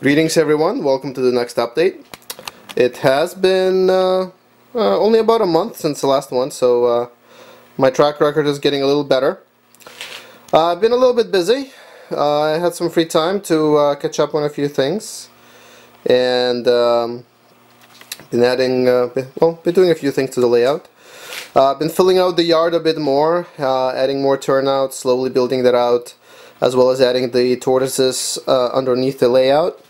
Greetings everyone, welcome to the next update. It has been only about a month since the last one, so my track record is getting a little better. I've been a little bit busy. I had some free time to catch up on a few things, and been doing a few things to the layout. Been filling out the yard a bit more, adding more turnout, slowly building that out, as well as adding the tortoises underneath the layout.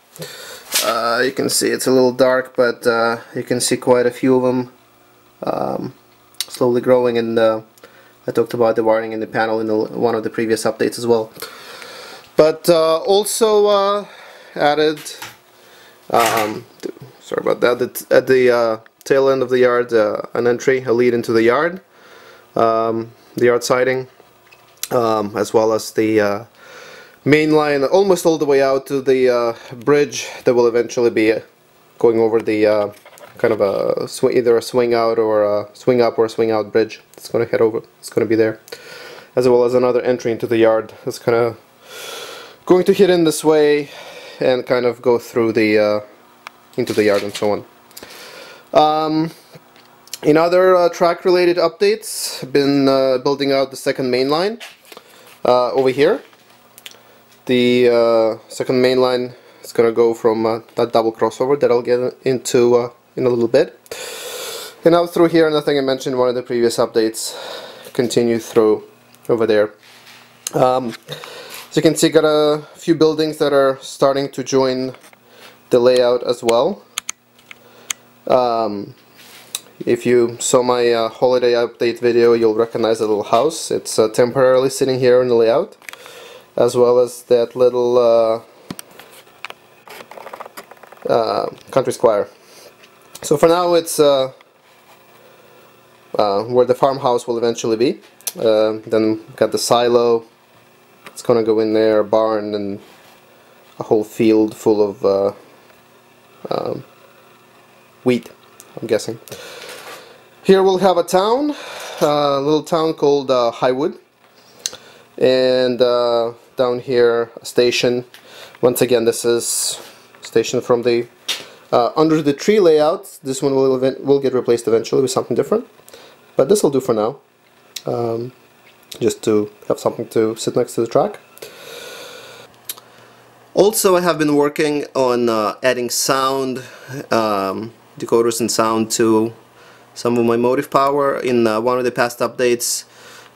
You can see it's a little dark, but you can see quite a few of them slowly growing, and I talked about the wiring in the panel in one of the previous updates as well. But also added, sorry about that, at the tail end of the yard, an entry, a lead into the yard siding, as well as the main line almost all the way out to the bridge that will eventually be going over the kind of either a swing out or a swing up or a swing out bridge. It's going to head over, it's going to be there, as well as another entry into the yard. It's kind of going to hit in this way and kind of go through the into the yard and so on. In other track related updates, I've been building out the second main line over here. The second main line is going to go from that double crossover that I'll get into in a little bit. And out through here, nothing I mentioned in one of the previous updates, continue through over there. As you can see, got a few buildings that are starting to join the layout as well. If you saw my holiday update video, you'll recognize the little house. It's temporarily sitting here in the layout, as well as that little country square. So for now it's where the farmhouse will eventually be. Then got the silo, it's gonna go in there, a barn, and a whole field full of wheat, I'm guessing. Here we'll have a town, a little town called Highwood, and down here a station. Once again, this is station from the under the tree layout. This one will get replaced eventually with something different, but this will do for now, just to have something to sit next to the track. Also, I have been working on adding sound, decoders and sound to some of my motive power. In one of the past updates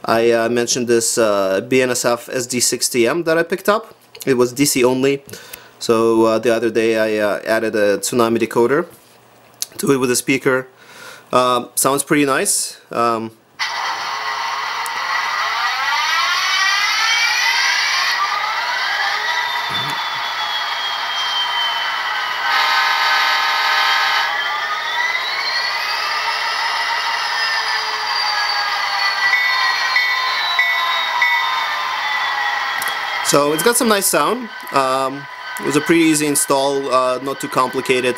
I mentioned this BNSF SD60M that I picked up. It was DC only, so the other day I added a tsunami decoder to it with a speaker. Sounds pretty nice. So it's got some nice sound. It was a pretty easy install, not too complicated.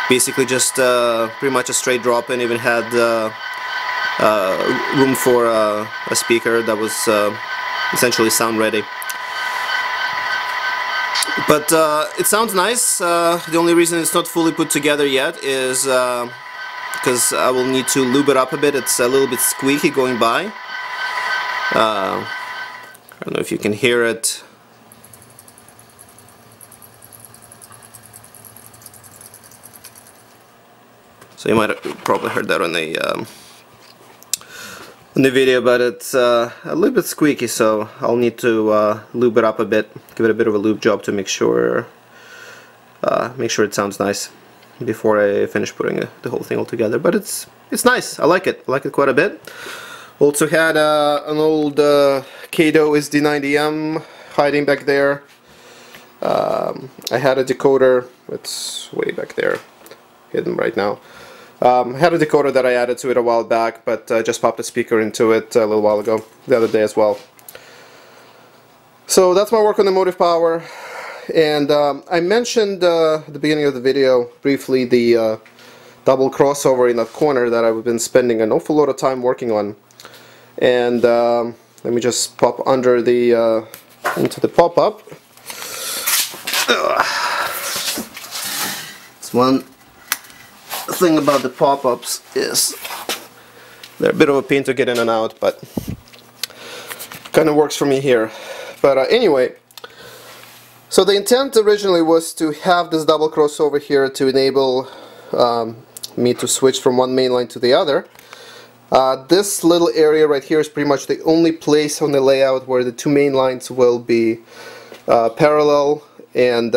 Basically just pretty much a straight drop, and even had room for a speaker that was essentially sound ready. But it sounds nice. The only reason it's not fully put together yet is because I will need to lube it up a bit. It's a little bit squeaky going by. I don't know if you can hear it. So you might have probably heard that on the video, but it's a little bit squeaky, so I'll need to lube it up a bit, give it a bit of a lube job to make sure it sounds nice before I finish putting the whole thing all together. But it's nice. I like it. I like it quite a bit. Also had an old Kato SD90M hiding back there. I had a decoder. It's way back there, hidden right now. Had a decoder that I added to it a while back, but just popped a speaker into it a little while ago, the other day as well. So that's my work on the motive power. And I mentioned at the beginning of the video briefly the double crossover in that corner that I've been spending an awful lot of time working on. And let me just pop under the into the pop-up. One thing about the pop-ups is they're a bit of a pain to get in and out, but kind of works for me here. But anyway, so the intent originally was to have this double crossover here to enable me to switch from one main line to the other. This little area right here is pretty much the only place on the layout where the two main lines will be parallel and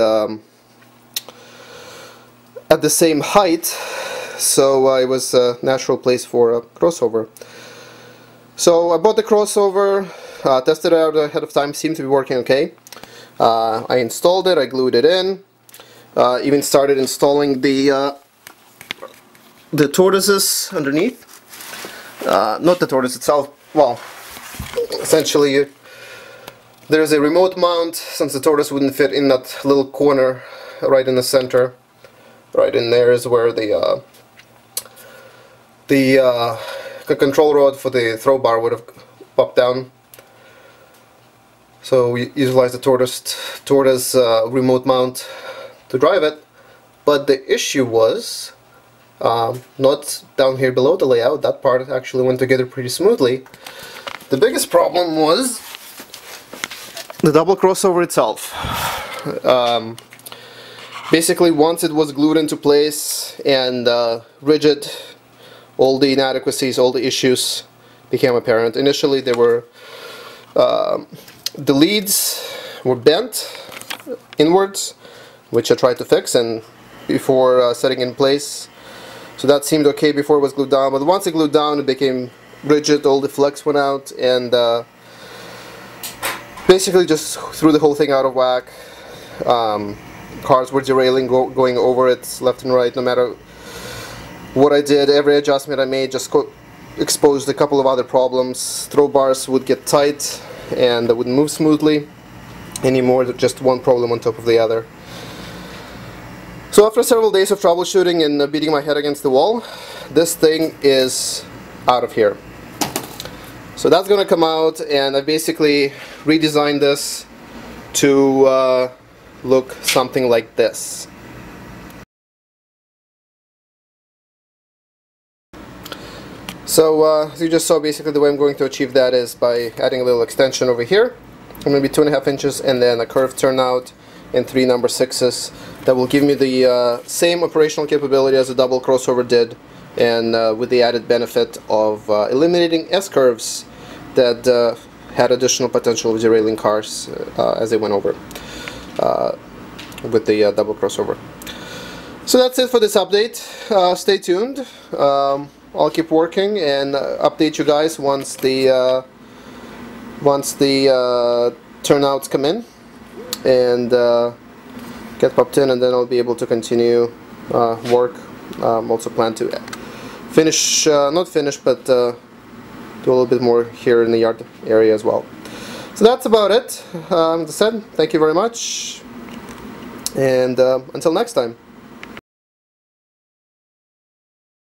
at the same height, so it was a natural place for a crossover. So I bought the crossover, tested it out ahead of time, seemed to be working okay. I installed it, I glued it in, even started installing the tortoises underneath. Not the tortoise itself, well, essentially there's a remote mount, since the tortoise wouldn't fit in that little corner right in the center. Right in there is where the control rod for the throw bar would have popped down. So we utilized the tortoise remote mount to drive it, but the issue was not down here below the layout. That part actually went together pretty smoothly. The biggest problem was the double crossover itself. Basically, once it was glued into place and rigid, all the inadequacies, all the issues became apparent. Initially, there were the leads were bent inwards, which I tried to fix, and before setting in place. So that seemed okay before it was glued down, but once it glued down it became rigid, all the flex went out, and basically just threw the whole thing out of whack. Cars were derailing, going over it left and right. No matter what I did, every adjustment I made just exposed a couple of other problems. Throw bars would get tight and they wouldn't move smoothly anymore, just one problem on top of the other. So after several days of troubleshooting and beating my head against the wall, this thing is out of here. So that's going to come out, and I basically redesigned this to look something like this. So as you just saw, basically the way I'm going to achieve that is by adding a little extension over here, maybe 2.5 inches, and then a curved turnout and 3 number 6s. That will give me the same operational capability as a double crossover did, and with the added benefit of eliminating S-curves that had additional potential of derailing cars as they went over with the double crossover. So that's it for this update. Stay tuned. I'll keep working and update you guys once the turnouts come in and get popped in, and then I'll be able to continue work. Also plan to finish, not finish, but do a little bit more here in the yard area as well. So that's about it. As I said, thank you very much, and until next time.